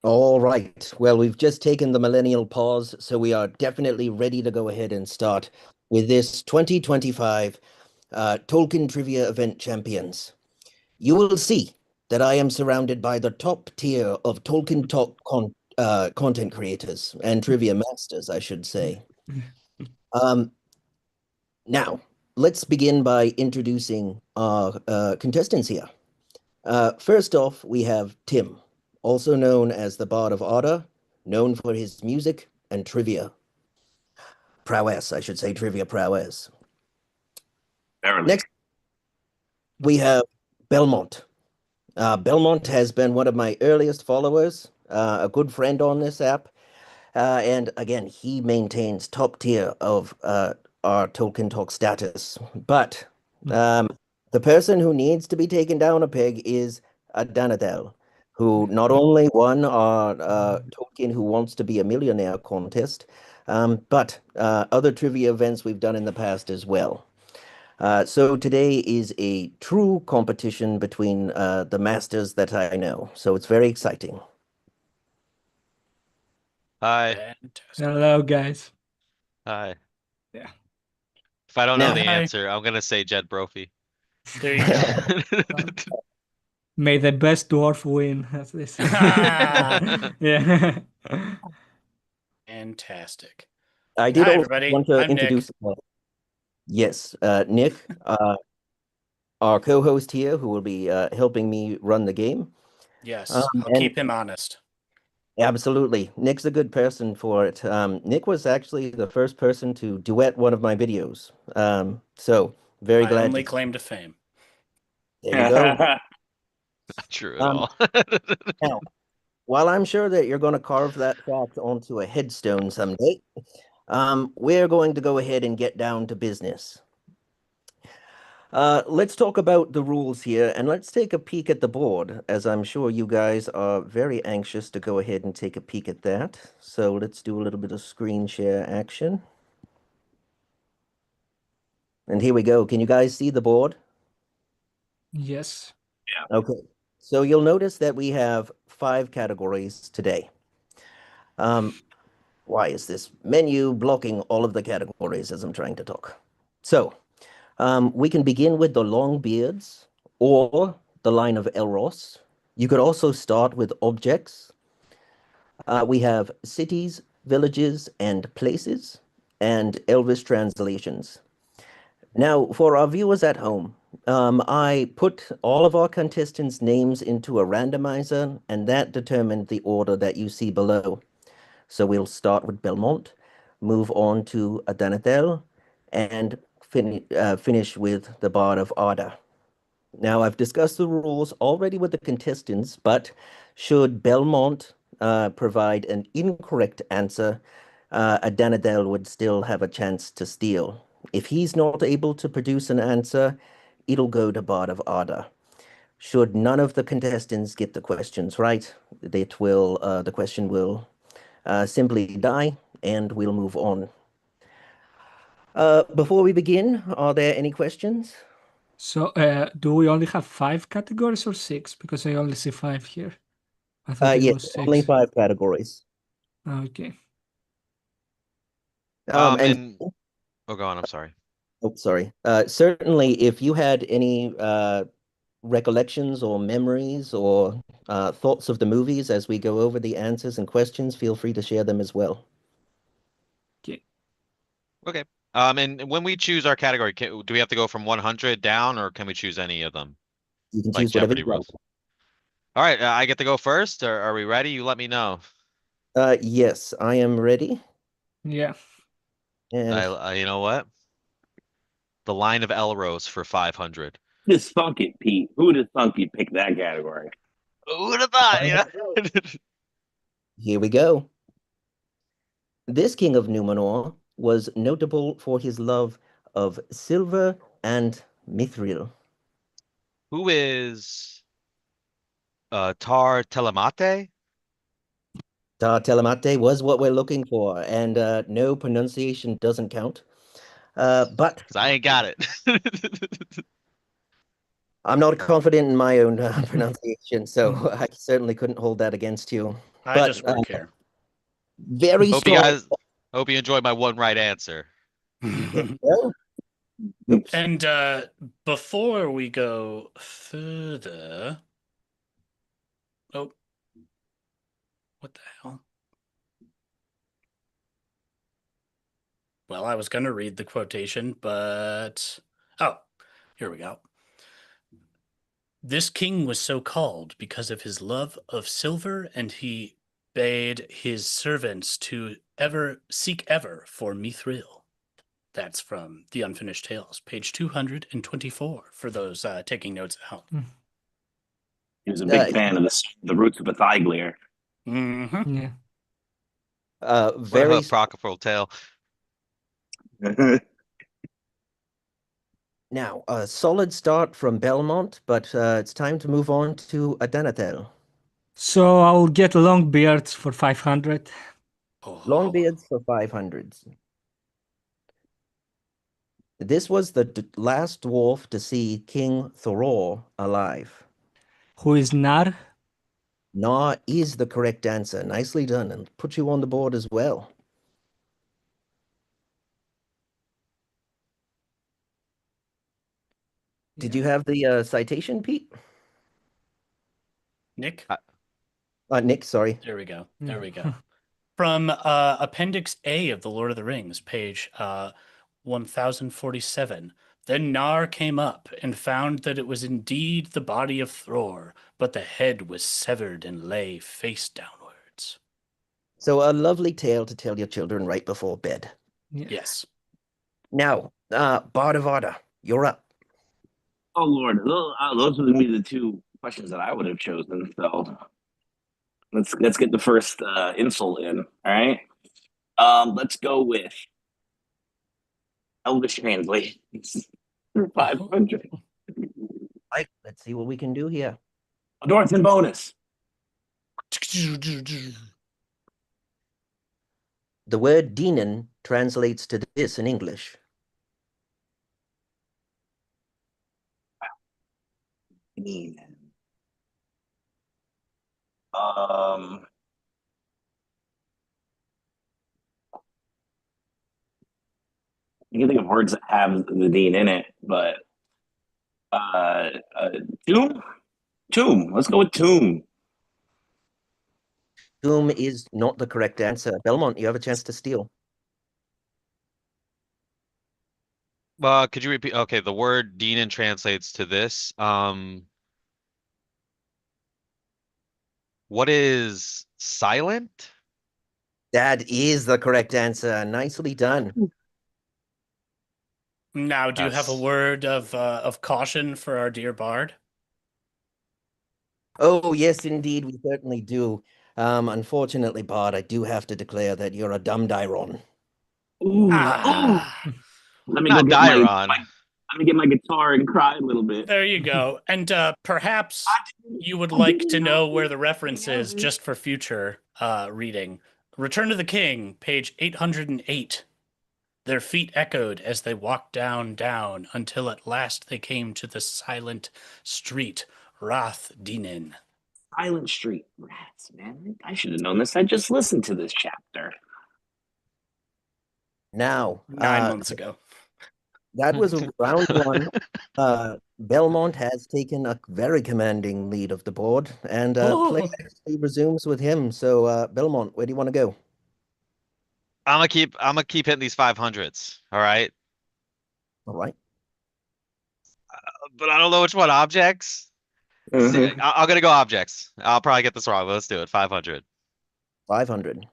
All right. Well, we've just taken the millennial pause, so we are definitely ready to go ahead and start with this 2025 Tolkien Trivia Event Champions. You will see that I am surrounded by the top tier of Tolkien Talk content creators and trivia masters, I should say. Um, Now, let's begin by introducing our contestants here. First off, we have Tim, also known as the Bard of Arda, known for his music and trivia prowess, I should say, trivia prowess. Barely. Next, we have Belmont. Belmont has been one of my earliest followers, a good friend on this app, and again, he maintains top tier of our Tolkien Talk status. But um, the person who needs to be taken down a peg is Danadel, who not only won our Tolkien Who Wants to Be a Millionaire contest, but other trivia events we've done in the past as well. So today is a true competition between the masters that I know. So it's very exciting. Hi. Fantastic. Hello, guys. Hi. Yeah. If I don't know Now, the Hi. answer, I'm gonna say Jed Brophy. There you go. May the best dwarf win, as they say. Yeah. Fantastic. I did Hi, also everybody. want to I'm Nick. introduce, yes, Nick, our co-host here, who will be helping me run the game. Yes, Um, I'll and keep him honest. absolutely, Nick's a good person for it. Nick was actually the first person to duet one of my videos. So very My glad only to. claim to fame. There you go. Not true at Um, all. Now, while I'm sure that you're going to carve that fact onto a headstone someday, we're going to go ahead and get down to business. Let's talk about the rules here and let's take a peek at the board, as I'm sure you guys are very anxious to go ahead and take a peek at that. So let's do a little bit of screen share action. And here we go. Can you guys see the board? Yes. Okay. So you'll notice that we have 5 categories today. Why is this menu blocking all of the categories as I'm trying to talk? So we can begin with the long beards or the line of Elros. You could also start with objects. We have cities, villages, and places, and Elvis translations. Now, for our viewers at home, I put all of our contestants' names into a randomizer, and that determined the order that you see below. So we'll start with Belmont, move on to Adanathel, and finish with the Bard of Arda. Now, I've discussed the rules already with the contestants, but should Belmont provide an incorrect answer, Adanathel would still have a chance to steal. If he's not able to produce an answer, it'll go to Bard of Arda. Should none of the contestants get the questions right, the question will simply die, and we'll move on. Before we begin, are there any questions? So, do we only have 5 categories or 6? Because I only see 5 here. I thought it Yes, was only 6. 5 categories. Okay. And Oh, go on. I'm sorry. oh, sorry. Certainly, if you had any recollections or memories or thoughts of the movies as we go over the answers and questions, feel free to share them as well. Okay. Okay. And when we choose our category, do we have to go from 100 down, or can we choose any of them, You can like choose whatever Jeopardy you like. rules? All right. I get to go first, or are we ready? You let me know. Yes, I am ready. Yeah. And You know what? The line of Elros for 500. Just thunk it, Pete. Who would have thunk you'd pick that category? Who would have thought? You know? here we go. This king of Numenor was notable for his love of silver and mithril. Who is Tar Telemate? Tar Telemate was what we're looking for, and no, pronunciation doesn't count. But Because I ain't got it. I'm not confident in my own pronunciation, so I certainly couldn't hold that against you. I But just work here. very Hope you strong. guys, hope you enjoyed my one right answer. Well, oops. And before we go further, oh, what the hell? Well, I was going to read the quotation, but oh, here we go. This king was so called because of his love of silver, and he bade his servants to seek ever for mithril. That's from The Unfinished Tales, page 224, for those taking notes out. He was a big fan of the roots of Pythagoras. Mm-hmm. Yeah. What a Very apocryphal tale. now, a solid start from Belmont, but it's time to move on to Adanathel. So I'll get long beards for 500. Oh. Longbeards for 500. This was the last dwarf to see King Thorir alive. Who is Nar? Nar is the correct answer. Nicely done, and put you on the board as well. Did you have the citation, Pete? Nick? Nick, sorry. There we go. There we go. From Appendix A of The Lord of the Rings, page 1047. Then Nar came up and found that it was indeed the body of Thror, but the head was severed and lay face downwards. So a lovely tale to tell your children right before bed. Yeah. Yes. Now, Bardavada, you're up. Oh Lord, those would be the two questions that I would have chosen. So let's get the first insult in. All right. Let's go with Elvish translations for 500. Right, let's see what we can do here. A Dorothy bonus. The word Dinan translates to this in English. You can think of words that have the dean in it, but tomb. Let's go with tomb. Tomb is not the correct answer. Belmont, you have a chance to steal. Could you repeat? Okay, the word Deanan translates to this. What is silent? That is the correct answer. Nicely done. Now, do you have a Yes. word of caution for our dear bard? Oh, yes, indeed, we certainly do. Unfortunately, Bard, I do have to declare that you're a dumb Dyron. Ooh. Ah, Let me Not go get Dairon. let me get my guitar and cry a little bit. there you go. And perhaps you would like to know where the reference is just for future reading. Return to the King, page 808. Their feet echoed as they walked down, until at last they came to the silent street, Rath Dinin. Silent Street. Rats, man. I should have known this. I just listened to this chapter. Now, 9 months ago. that was round one. Belmont has taken a very commanding lead of the board, and play actually resumes with him. So, Belmont, where do you want to go? I'm gonna keep hitting these 500s. All right, All right. but I don't know which one. Objects. See, I'm gonna go objects. I'll probably get this wrong, but let's do it. 500. 500.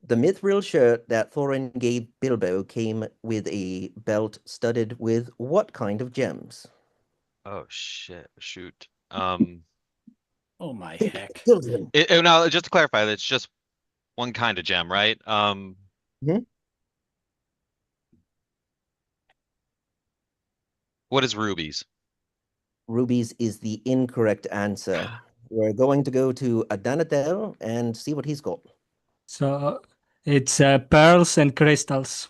The mithril shirt that Thorin gave Bilbo came with a belt studded with what kind of gems? Oh shit! Shoot. Oh my heck. Killed him. Now just to clarify, that's just one kind of gem, right? What is rubies? Rubies is the incorrect answer. We're going to go to Adanathel and see what he's got. So it's pearls and crystals.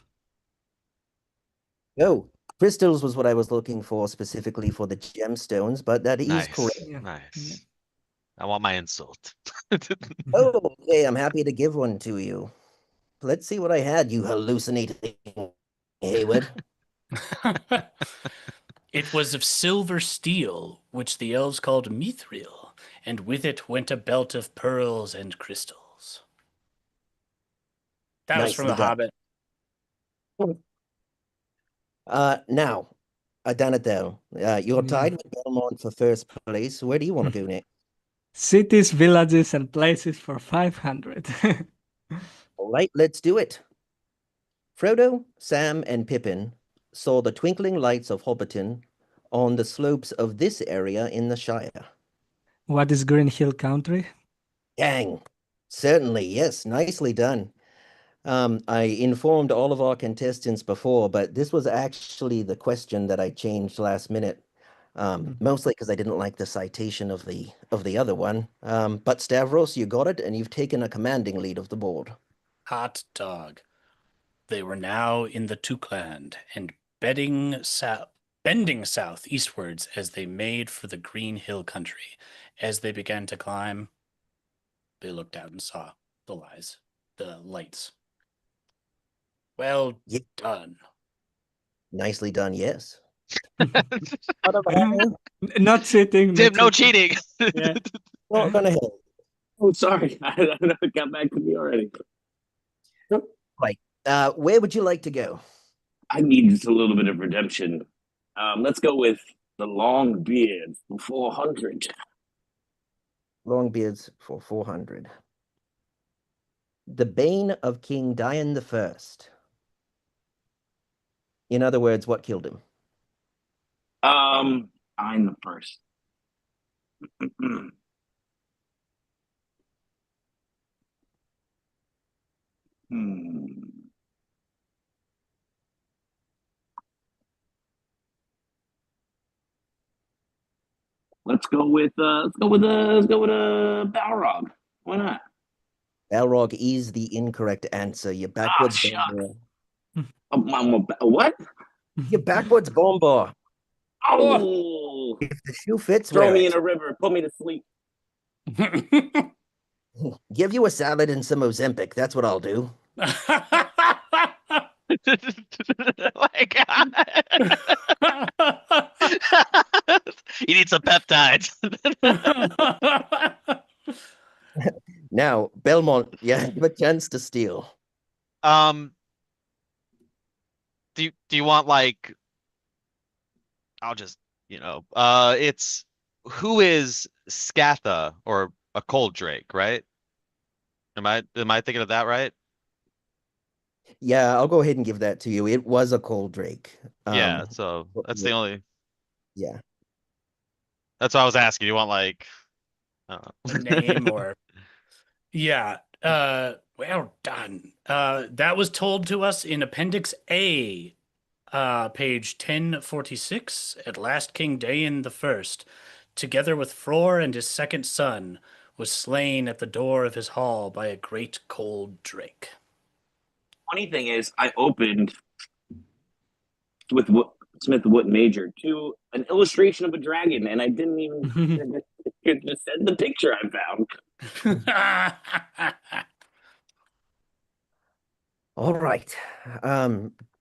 Go. Crystals was what I was looking for specifically for the gemstones, but that is Nice, correct. Yeah. nice. I want my insult. Oh, okay, I'm happy to give one to you. Let's see what I had, you hallucinating Hayward. It was of silver steel, which the elves called mithril, and with it went a belt of pearls and crystals. That was from Nicely The done. Hobbit. Now, Adanatel, you're Yeah. tied with Belmont for first place. Where do you want to go next? Cities, villages, and places for 500. All right, let's do it. Frodo, Sam, and Pippin saw the twinkling lights of Hobbiton on the slopes of this area in the Shire. What is Green Hill Country? Gang. Certainly, yes, nicely done. I informed all of our contestants before, but this was actually the question that I changed last minute. Mostly because I didn't like the citation of the other one. But Stavros, you got it, and you've taken a commanding lead of the board. Hot dog. They were now in the Tookland and bending south eastwards as they made for the Green Hill country. As they began to climb, they looked out and saw the lights. Well Yeah. done. Nicely done, yes. Not cheating. Tim, no cheating. cheating. Yeah. Not gonna help. Oh, sorry. I know it got back to me already. Right. Where would you like to go? I need just a little bit of redemption. Let's go with the long beard for 400. Longbeards for 400. The bane of King Dion the First. In other words, what killed him? I'm the first. Hmm. Let's go with Balrog. Why not? Balrog is the incorrect answer. You're backwards, shucks. Bombar. What? You're backwards, Bombar. Oh, If the shoe fits, throw wear me it. in a river. Put me to sleep. Give you a salad and some Ozempic. That's what I'll do. My God. You need some peptides. Now, Belmont, you have a chance to steal. Um, do you want like I'll just it's who is Scatha or a cold drake, right? Am I thinking of that right? Yeah, I'll go ahead and give that to you. It was a cold drake. Yeah, so that's the only Yeah. that's what I was asking. You want like I don't A know. name or yeah. Well done. That was told to us in Appendix A, page 1046. At last King Dain the First, together with Fror and his second son, was slain at the door of his hall by a great cold drake. Funny thing is, I opened with Smith Wood Major to an illustration of a dragon, and I didn't even just send the picture I found. All right.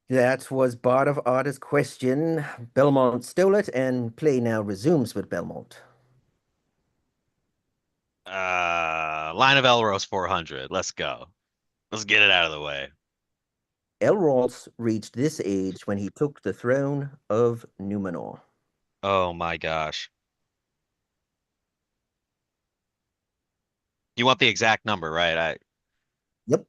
That was Bard of Arda's question. Belmont stole it, and play now resumes with Belmont. Line of Elros 400. Let's go. Let's get it out of the way. Elros reached this age when he took the throne of Numenor. Oh my gosh. You want the exact number, right? Yep.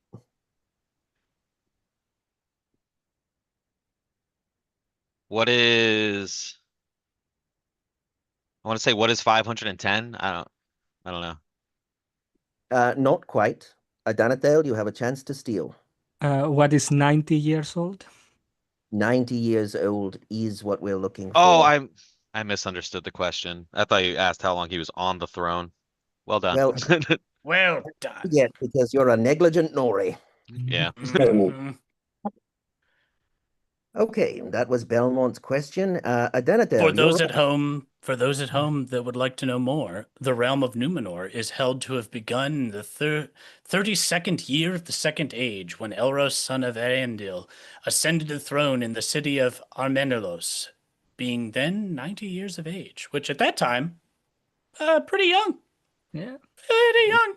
What is I want to say what is 510? I don't know. Not quite. Adanathel, you have a chance to steal. What is 90 years old? 90 years old is what we're looking Oh, for. I misunderstood the question. I thought you asked how long he was on the throne. Well done. Well, Well done. yes, because you're a negligent Nori. Yeah. Mhm. Okay, that was Belmont's question. Adenatel, For you're those at up. home, that would like to know more, the realm of Numenor is held to have begun in the 32nd year of the Second Age, when Elros, son of Eärendil, ascended the throne in the city of Armenelos, being then 90 years of age, which at that time, pretty young, Yeah. pretty young.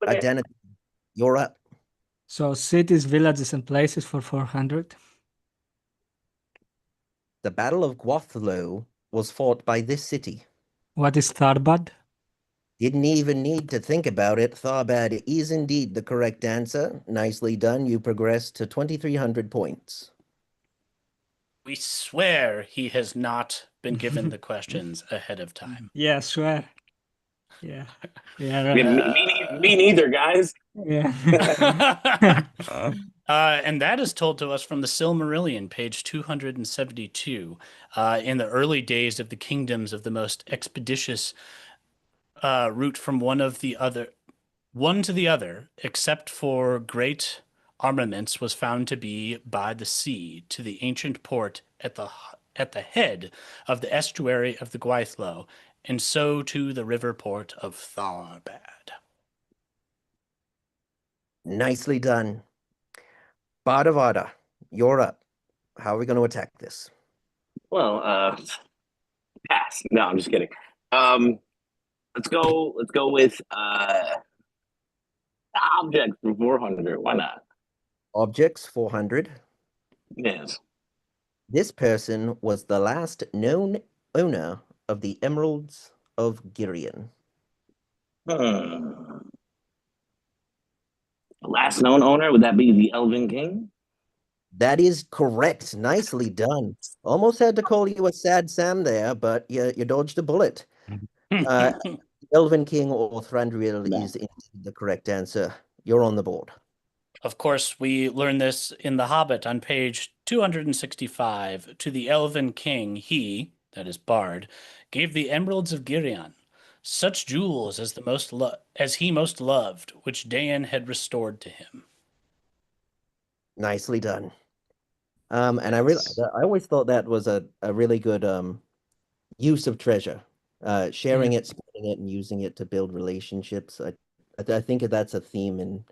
Adenatel, you're up. So cities, villages, and places for 400. The Battle of Gwathlo was fought by this city. What is Tharbad? Didn't even need to think about it. Tharbad is indeed the correct answer. Nicely done. You progressed to 2,300 points. We swear he has not been given the questions ahead of time. Yeah, swear. Yeah. Yeah. Yeah, me neither, guys. Yeah. And that is told to us from the Silmarillion, page 272. In the early days of the kingdoms of the most expeditious route from one to the other, except for great armaments, was found to be by the sea to the ancient port at the head of the estuary of the Gwaithlo, and so to the river port of Tharbad. Nicely done. Badavada, you're up. How are we going to attack this? Well, pass. No, I'm just kidding. Let's go with objects for 400. Why not? Objects 400. Yes. This person was the last known owner of the Emeralds of Girion. Hmm. Last known owner, would that be the Elven King? That is correct. Nicely done. Almost had to call you a sad Sam there, but you dodged a bullet. Elven King or Thranduil is indeed the correct answer. You're on the board. Of course, we learn this in The Hobbit on page 265. To the Elven King, he, that is Bard, gave the emeralds of Girion, such jewels as he most loved, which Dain had restored to him. Nicely done. And I always thought that was a really good use of treasure. Sharing it, splitting it, and using it to build relationships. I think that's a theme in,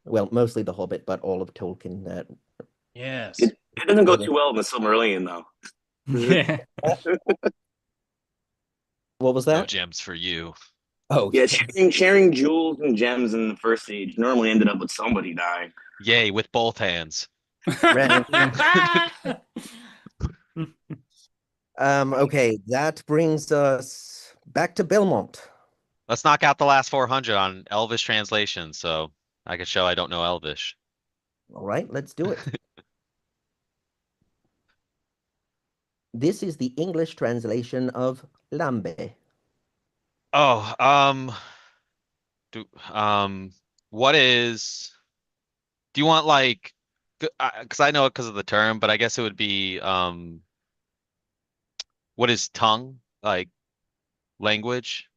well, mostly The Hobbit, but all of Tolkien. That Yes. It doesn't go too well in the Silmarillion, though. Yeah. what was No that? gems for you. Oh, Yeah, sharing jewels and gems in the first age normally ended up with somebody dying. Yay, with both hands. Okay, that brings us back to Belmont. Let's knock out the last 400 on Elvish translation, so I can show I don't know Elvish. All right, let's do it. This is the English translation of Lambe. Oh, what is? Do you want like? Because I know it because of the term, but I guess it would be what is tongue like? Language?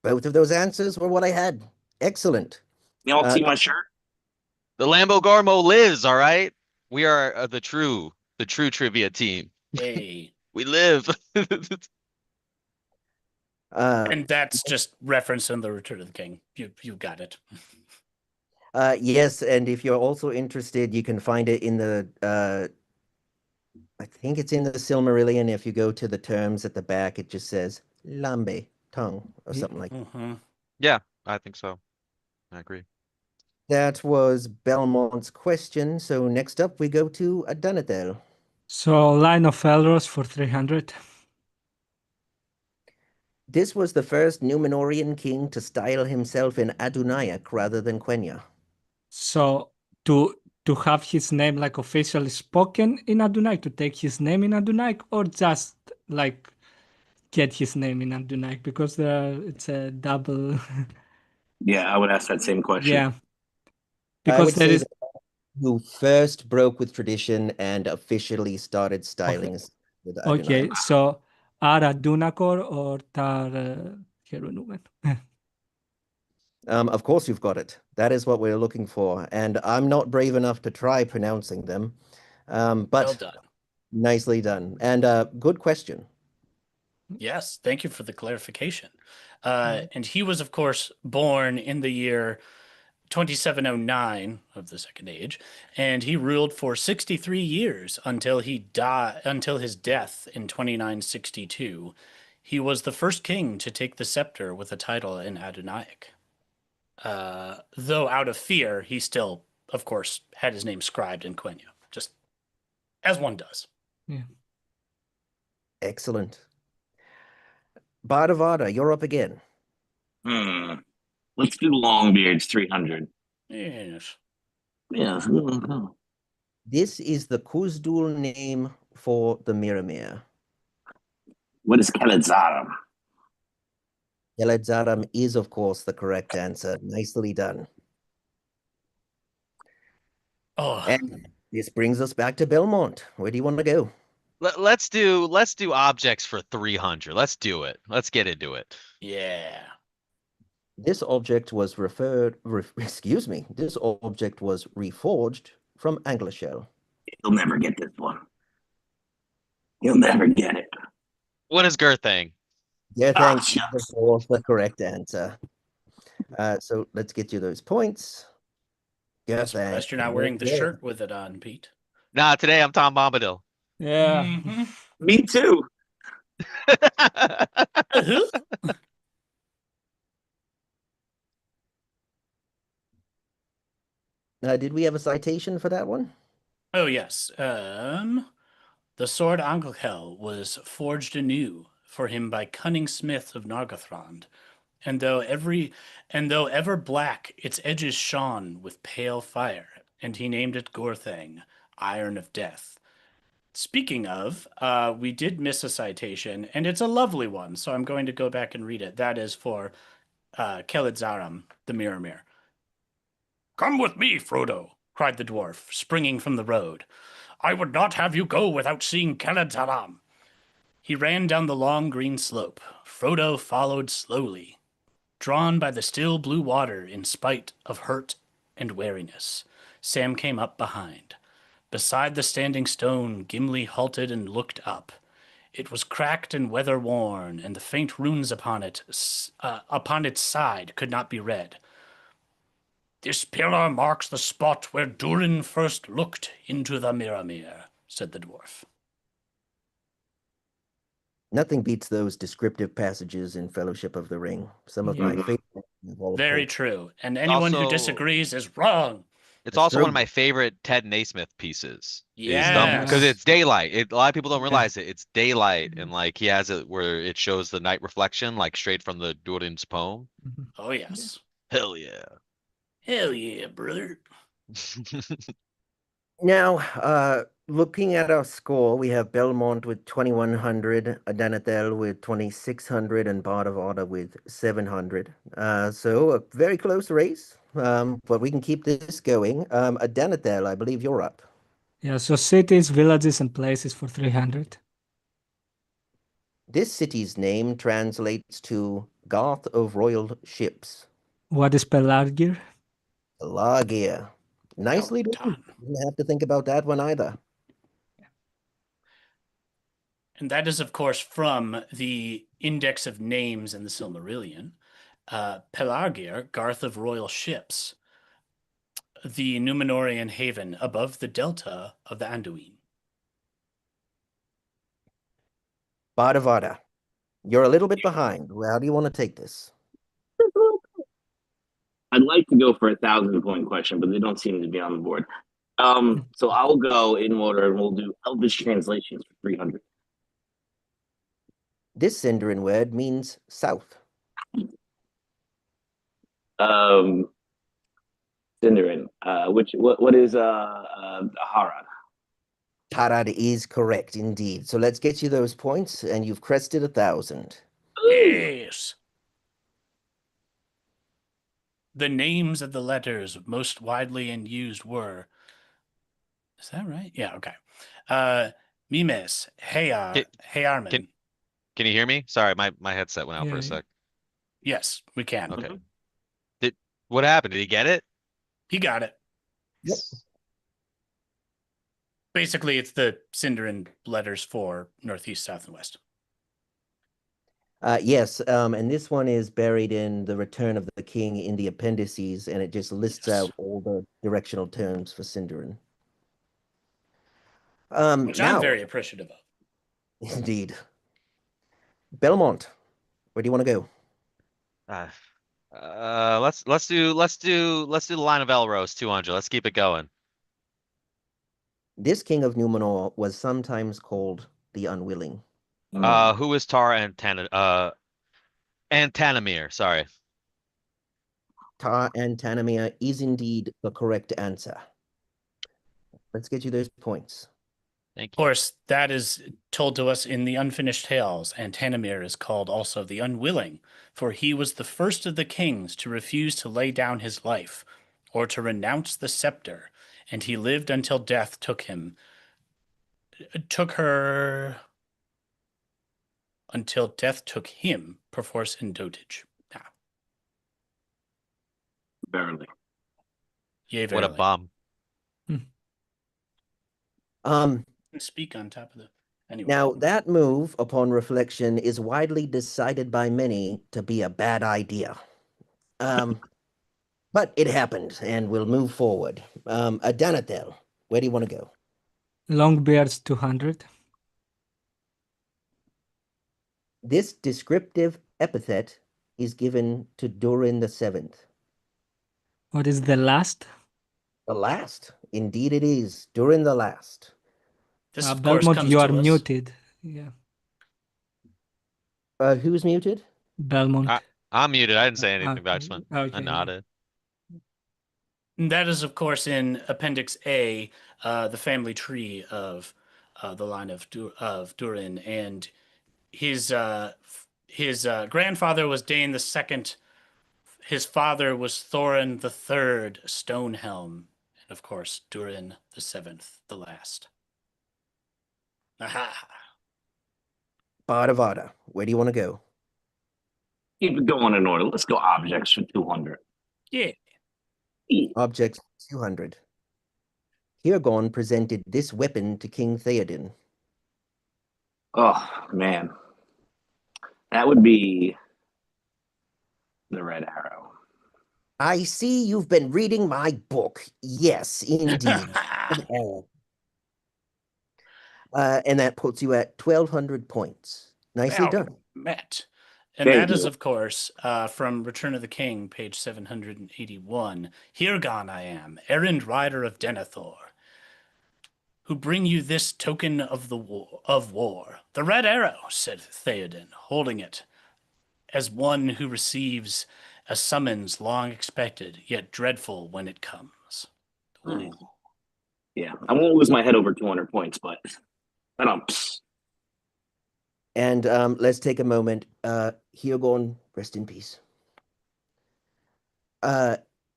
Both of those answers were what I had. Excellent. Y'all see my shirt? The Lambo Garmo lives. All right, we are the true trivia team. Hey. We live. And that's just reference in the Return of the King. You got it. Yes, and if you're also interested, you can find it in the I think it's in the Silmarillion. If you go to the terms at the back, it just says Lambe, tongue, or something like that. Mhm. Yeah, I think so. I agree. That was Belmont's question. So next up, we go to Adunatel. So line of Elros for 300. This was the first Numenorian king to style himself in Adunaic rather than Quenya. So to have his name like officially spoken in Adunaic, to take his name in Adunaic, or just like get his name in Adunaic, because it's a double. Yeah, I would ask that same question. Yeah, I because would there say is. who first broke with tradition and officially started styling with Adunaic. Okay, so Ara Dunakor or Tar Herunumen. Of course you've got it. That is what we're looking for. And I'm not brave enough to try pronouncing them. Well But done. nicely done. And good question. Yes, thank you for the clarification. And he was, of course, born in the year 2709 of the Second Age, and he ruled for 63 years until his death in 2962. He was the first king to take the scepter with a title in Adunaic. Though out of fear, he still, of course, had his name scribed in Quenya, just as one does. Yeah. Excellent. Bardavada, you're up again. Let's do Longbeard's 300. Yes. Yes. This is the Kuzdul name for the Miramir. What is Keletzaram? Yeledzaram is, of course, the correct answer. Nicely done. Oh, And this brings us back to Belmont. Where do you want to go? Let's do objects for 300. Let's do it. Let's get into it. yeah. This object was excuse me. This object was reforged from Anglashell. You'll never get this one. You'll never get it. What is Girthang? Yeah, Ah, thanks. shucks. Of course, the correct answer. So let's get you those points. Yeah, I'm surprised you're not wearing the shirt with it on, Pete. Nah, today I'm Tom Bombadil. Yeah. Mhm. Me too. Uh-huh. Did we have a citation for that one? Oh, yes. The sword Anglkel was forged anew for him by cunning smith of Nargothrond, and though ever black, its edges shone with pale fire, and he named it Gorthang, Iron of Death. Speaking of, we did miss a citation, and it's a lovely one, so I'm going to go back and read it. That is for Kelidzaram, the Miramir. Come with me, Frodo, cried the dwarf, springing from the road. I would not have you go without seeing Kelidzaram. He ran down the long green slope. Frodo followed slowly, drawn by the still blue water in spite of hurt and weariness. Sam came up behind. Beside the standing stone, Gimli halted and looked up. It was cracked and weather-worn, and the faint runes upon its side could not be read. This pillar marks the spot where Durin first looked into the Miramir, said the dwarf. Nothing beats those descriptive passages in Fellowship of the Ring. Some of my Yeah. favorite of all Very time. true. And anyone who Also- disagrees is wrong. It's That's also one of true. my favorite Ted Naismith pieces. Yes. Because it's daylight. A lot of people don't Yeah. realize it. It's daylight, and like he has it where it shows the night reflection, like straight from the Durin's poem. Oh, yes. Hell yeah. Hell yeah, brother. Now, looking at our score, we have Belmont with 2100, Adanathel with 2600, and Bardavada with 700. So a very close race, but we can keep this going. Adanathel, I believe you're up. Yeah, so cities, villages, and places for 300. This city's name translates to Garth of Royal Ships. What is Pelargir? Lagia. Nicely Well done. done. Didn't have to think about that one either. And that is, of course, from the Index of Names in the Silmarillion. Pelargir, Garth of Royal Ships, the Numenorian haven above the delta of the Anduin. Bardavada, you're a little bit behind. How do you want to take this? I'd like to go for a 1,000-point question, but they don't seem to be on the board. So I'll go in order, and we'll do Elvish translations for 300. This Sindarin word means south. Sindarin. What is Harad? Tarad is correct indeed. So let's get you those points, and you've crested 1,000. Yes. The names of the letters most widely in used were. Is that right? Yeah, okay. Mimes, Can- Hayarman. Can you hear me? Sorry, my headset went out for Yeah, a yeah. sec. Yes, we can. Okay. Mhm. What happened? Did he get it? He got it. Yep. Basically, it's the Sindarin letters for northeast, south, and west. Yes, and this one is buried in the Return of the King in the appendices, and it just lists Yes. out all the directional terms for Sindarin. Which I'm very appreciative of. Indeed. Belmont, where do you want to go? Let's do the line of Elros 200. Let's keep it going. This king of Numenor was sometimes called the Unwilling. Who is Tar Antanamir? Sorry. Tar Antanamir is indeed the correct answer. Let's get you those points. Thank Of you. course, that is told to us in the Unfinished Tales, and Tanamir is called also the Unwilling, for he was the first of the kings to refuse to lay down his life, or to renounce the scepter, and he lived until death took him, perforce in dotage. Ah, Barely. yea, What a verily. bum. Speak on top of the. Anyway. Now, that move, upon reflection, is widely decided by many to be a bad idea. But it happened, and we'll move forward. Adanatel, where do you want to go? Longbeards 200. This descriptive epithet is given to Durin the Seventh. What is the last? The last. Indeed it is. Durin the Last. This, of course, Belmont, comes you to are us. muted. Yeah. Who's muted? Belmont. I'm muted. I didn't say anything, but I just went. I Okay. nodded. That is, of course, in Appendix A, the family tree of the line of Durin, and his grandfather was Dane the Second. His father was Thorin the Third, Stonehelm, and of course Durin the Seventh, the last. Aha! Vada Vada, where do you want to go? Keep it going in order. Let's go objects for 200. Yeah. Objects 200. Hirgon presented this weapon to King Theoden. Oh, man. That would be the Red Arrow. I see you've been reading my book. Yes, indeed. And that puts you at 1,200 points. Nicely Well done. met. And Thank that is, you. of course, from Return of the King, page 781. Here gone I am, errand rider of Denethor, who bring you this token of the war. The red arrow, said Theoden, holding it, as one who receives a summons long expected, yet dreadful when it comes. Ooh. Yeah, I won't lose my head over 200 points, but I don't. And let's take a moment. Hirgon, rest in peace.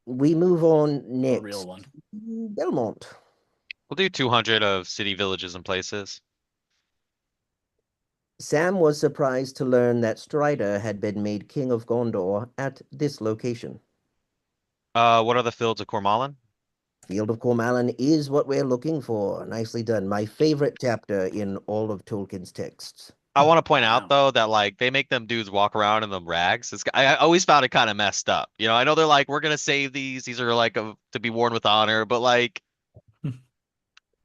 We move on next. A real one. Belmont. We'll do 200 of city, villages, and places. Sam was surprised to learn that Strider had been made king of Gondor at this location. What are the fields of Cormallen? Field of Cormallen is what we're looking for. Nicely done. My favorite chapter in all of Tolkien's texts. I want to point Wow. out though that like they make them dudes walk around in the rags. I always found it kind of messed up. You know, I know they're like, we're gonna save these. These are like to be worn with honor, but like,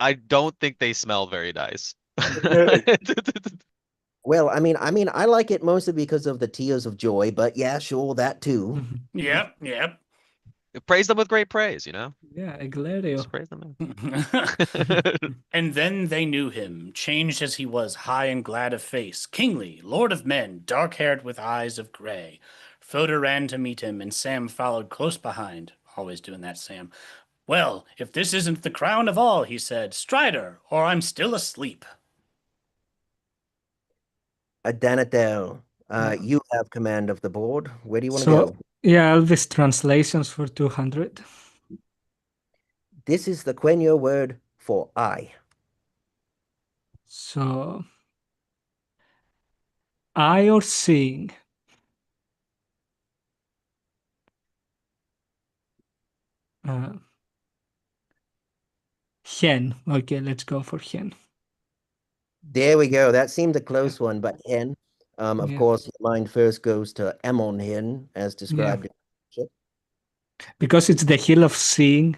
I don't think they smell very nice. Well, I like it mostly because of the tears of joy, but yeah, sure, that too. Yep. Praise them with great praise, you know? Yeah, Eglerio. Just praise them. And then they knew him, changed as he was, high and glad of face, kingly, lord of men, dark-haired with eyes of gray. Frodo ran to meet him, and Sam followed close behind. Always doing that, Sam. Well, if this isn't the crown of all, he said, Strider, or I'm still asleep. Adanatel, Yeah. you have command of the board. Where do you want to So, go? yeah, Elvis translations for 200. This is the Quenya word for I. So, eye or seeing? Uh, Hen. Okay, let's go for Hen. There we go. That seemed a close one, but Hen. Of Yeah. course, your mind first goes to Ammon Hen, as described. Because it's the hill of seeing,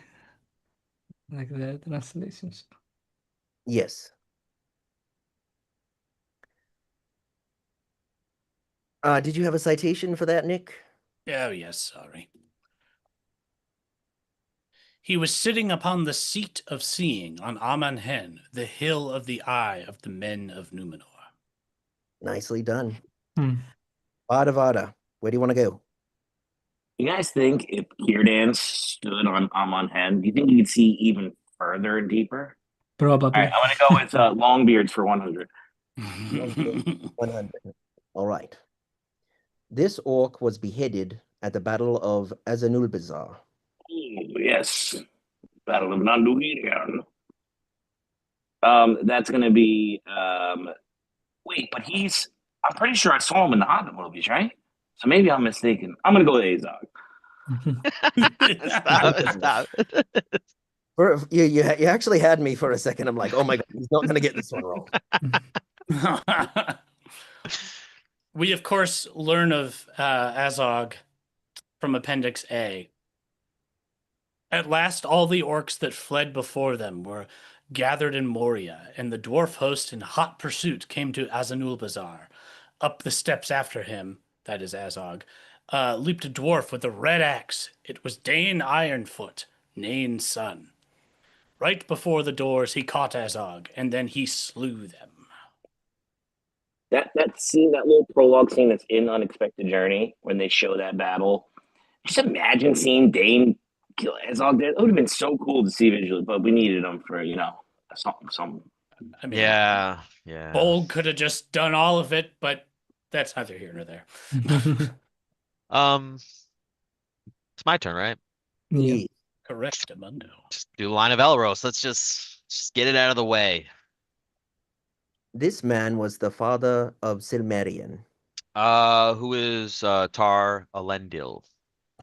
like the translations. Yes. Did you have a citation for that, Nick? Oh, yes, sorry. He was sitting upon the seat of seeing on Aman-Hen, the hill of the eye of the men of Numenor. Nicely done. Hmm. Vada, where do you want to go? You guys think if Círdan stood on Amon Hen, do you think you could see even further and deeper? All Probably. right, I'm gonna go with Longbeards for 100. 100. All right. This orc was beheaded at the Battle of Azanulbizar. Oh, yes, Battle of Nanduhirion. That's gonna be wait, but he's I'm pretty sure I saw him in the Hobbit movies, right? So maybe I'm mistaken. I'm gonna go with Azog. Stop. You actually had me for a second. I'm like, oh my God, he's not going to get this one wrong. We, of course, learn of Azog from Appendix A. At last, all the orcs that fled before them were gathered in Moria, and the dwarf host in hot pursuit came to Azanulbizar. Up the steps after him, that is Azog, leaped a dwarf with a red axe. It was Dane Ironfoot, Nain's son. Right before the doors, he caught Azog, and then he slew them. That scene, that little prologue scene that's in Unexpected Journey, when they show that battle. Just imagine seeing Dane kill Azog there. It would have been so cool to see visually, but we needed him for some. I mean, Yeah. Bold could have just done all of it, but that's neither here nor there. It's my turn, right? Yeah. Correct, Amundo. Just do Line of Elros. Let's just get it out of the way. This man was the father of Silmarion. Who is Tar Elendil?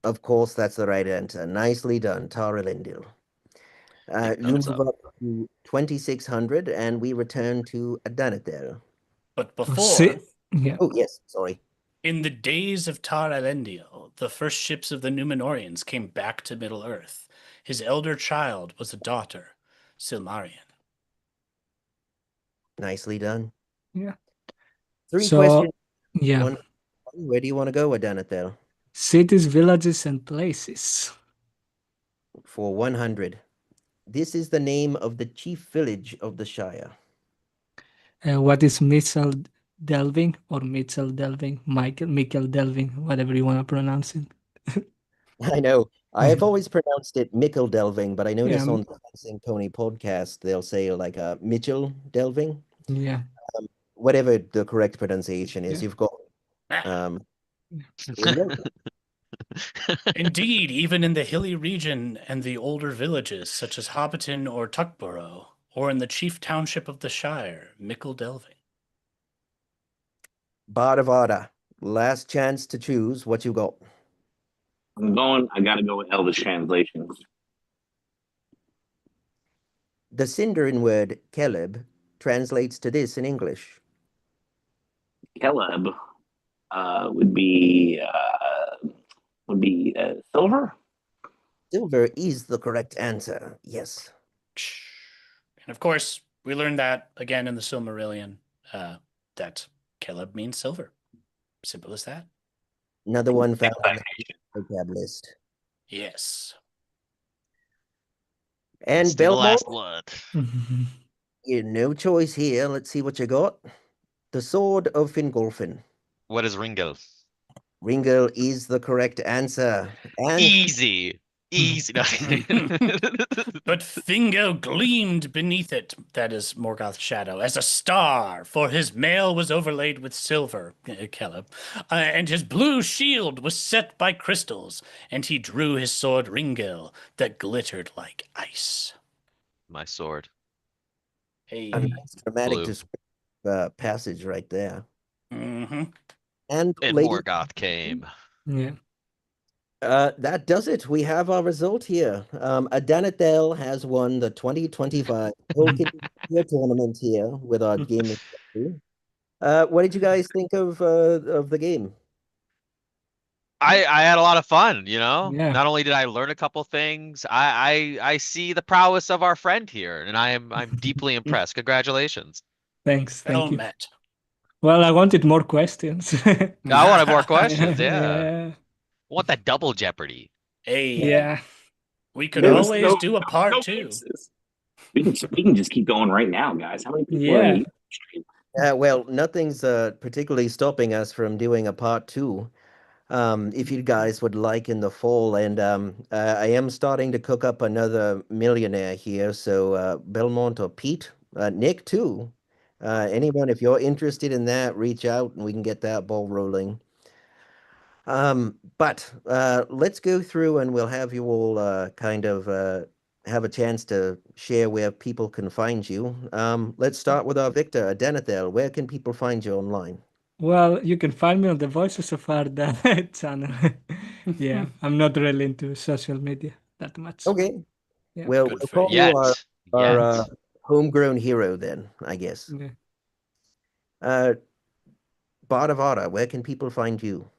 Of course, that's the right answer. Nicely done, Tar Elendil. You thumbs move up to 2600, and we return to Adanathel. But before, Yeah. Oh, yes, sorry. in the days of Tar Elendil, the first ships of the Numenorians came back to Middle-earth. His elder child was a daughter, Silmarion. Nicely done. Yeah. Three So, questions. yeah. One. Where do you want to go, Adanathel? Cities, villages, and places. For 100. This is the name of the chief village of the Shire. What is Mitchell Delving or Mitchell Delving? Mikkel Delving, whatever you want to pronounce it. I know. I've always pronounced it Mickle Delving, but I notice Yeah. on the Dancing Pony podcast, they'll say like Mitchell Delving. Yeah. Whatever the correct pronunciation is, Yeah. you've got. Here we go. Indeed, even in the hilly region and the older villages, such as Hobbiton or Tuckborough, or in the chief township of the Shire, Mickle Delving. Bardavada, last chance to choose what you got. I gotta go with Elvish translations. The Sindarin word Keleb translates to this in English. Caleb would be silver. Silver is the correct answer. Yes. And of course, we learned that again in the Silmarillion, that Caleb means silver. Simple as that. Another one found on the vocab list. Yes. And Let's do the Belmont, last one. no choice here. Let's see what you got. The Sword of Fingolfin. What is Ringel? Ringel is the correct answer. And Easy. No. But Fingal gleamed beneath it, that is Morgoth's shadow, as a star, for his mail was overlaid with silver, Caleb, and his blue shield was set by crystals, and he drew his sword Ringel that glittered like ice. My sword. Hey. a nice dramatic Blue. passage right there. Mm-hmm. And And lady, Morgoth came. Yeah. That does it. We have our result here. Adanathel has won the 2025 Tolkien Trivia Tournament here with our game. What did you guys think of the game? I had a lot of fun, you know. Yeah. Not only did I learn a couple things, I see the prowess of our friend here, and I'm deeply impressed. Congratulations. Thanks. Well Thank you. met. Well, I wanted more questions. I wanted more questions. Yeah, Yeah. I want that double Jeopardy. Hey, Yeah. we could There was always do a part no two. fixes. We can just keep going right now, guys. How many people are in Yeah. the stream? Well, nothing's particularly stopping us from doing a part two. If you guys would like in the fall, and I am starting to cook up another millionaire here. So Belmont or Pete, Nick too. Anyone, if you're interested in that, reach out and we can get that ball rolling. But let's go through and we'll have you all kind of have a chance to share where people can find you. Let's start with our Victor, Adenathel. Where can people find you online? Well, you can find me on the Voices of Arda channel. Yeah, I'm not really into social media that much. Okay. Yeah. Well, Good we'll for call you. you our Yet. homegrown hero then, I guess. Yeah. Uh, Bardavada, where can people find you?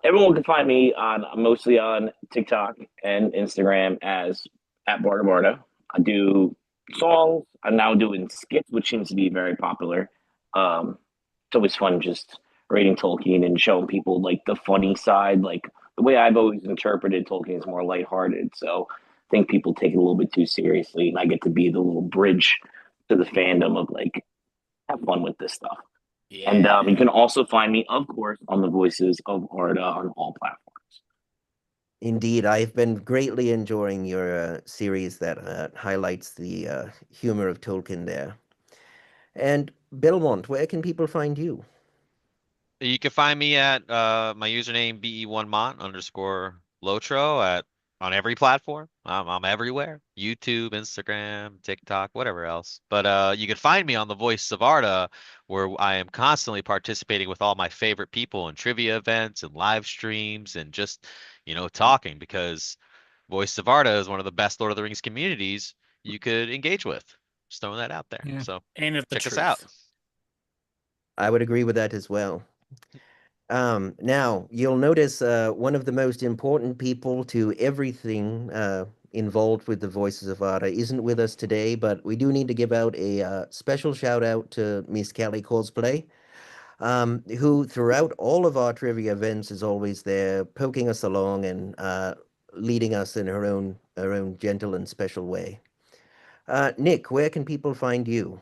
Everyone can find me on mostly on TikTok and Instagram as at Barta Barta. I do songs. I'm now doing skits, which seems to be very popular. It's always fun just reading Tolkien and showing people like the funny side. Like the way I've always interpreted Tolkien is more lighthearted. So I think people take it a little bit too seriously, and I get to be the little bridge to the fandom of like have fun with this stuff. And Yeah. you can also find me, of course, on the Voices of Arda on all platforms. Indeed, I've been greatly enjoying your series that highlights the humor of Tolkien there. And Belmont, where can people find you? You can find me at my username be1mont underscore lotro at on every platform. I'm everywhere. YouTube, Instagram, TikTok, whatever else. But you can find me on the Voice of Arda, where I am constantly participating with all my favorite people in trivia events and live streams and just, talking because Voice of Arda is one of the best Lord of the Rings communities you could engage with. Just throwing that out there. Yeah. So Ain't it the check us truth? out. I would agree with that as well. Now, you'll notice one of the most important people to everything involved with the Voices of Arda isn't with us today, but we do need to give out a special shout out to Miss Kelly Cosplay, who throughout all of our trivia events is always there, poking us along and leading us in her own gentle and special way. Nick, where can people find you?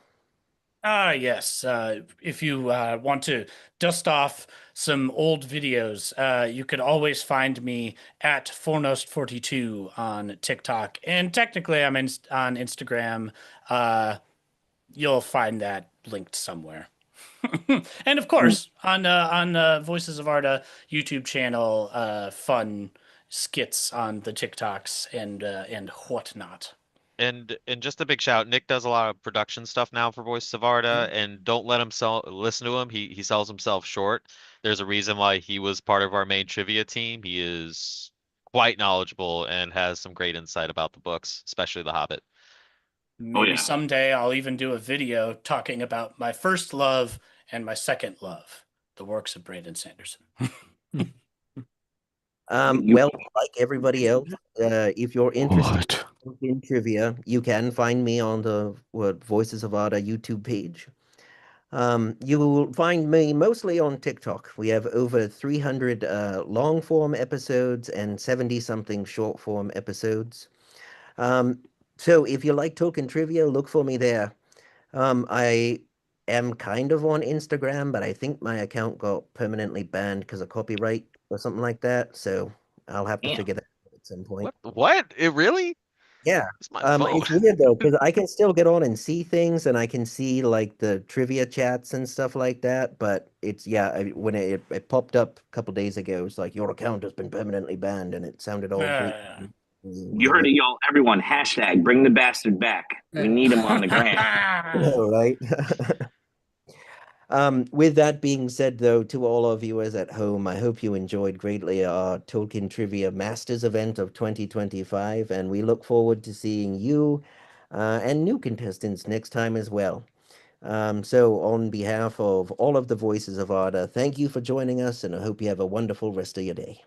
Yes. If you want to dust off some old videos, you could always find me at Fornost42 on TikTok. And technically, I'm on Instagram. You'll find that linked somewhere. And of course, on Voices of Arda YouTube channel, fun skits on the TikToks and whatnot. And just a big shout. Nick does a lot of production stuff now for Voice of Arda, and don't let him listen to him. He sells himself short. There's a reason why he was part of our main trivia team. He is quite knowledgeable and has some great insight about the books, especially The Hobbit. Maybe yeah. someday I'll even do a video talking about my first love and my second love, the works of Brandon Sanderson. Well, like everybody else, if you're interested in trivia, you can find me on the Voices of Arda YouTube page. You will find me mostly on TikTok. We have over 300 long form episodes and 70 something short form episodes. So if you like Tolkien trivia, look for me there. I am kind of on Instagram, but I think my account got permanently banned because of copyright or something like that. So I'll have to Damn. figure that out at some point. What? It really? Yeah. It's my phone. It's weird though, because I can still get on and see things and I can see like the trivia chats and stuff like that. But it's, yeah, when it popped up a couple days ago, it's like your account has been permanently banned and it sounded all great. You heard it, y'all. Everyone, hashtag bring the bastard back. We need him on the gram. All right. With that being said, though, to all our viewers at home, I hope you enjoyed greatly our Tolkien Trivia Masters event of 2025, and we look forward to seeing you and new contestants next time as well. So on behalf of all of the voices of Arda, thank you for joining us, and I hope you have a wonderful rest of your day.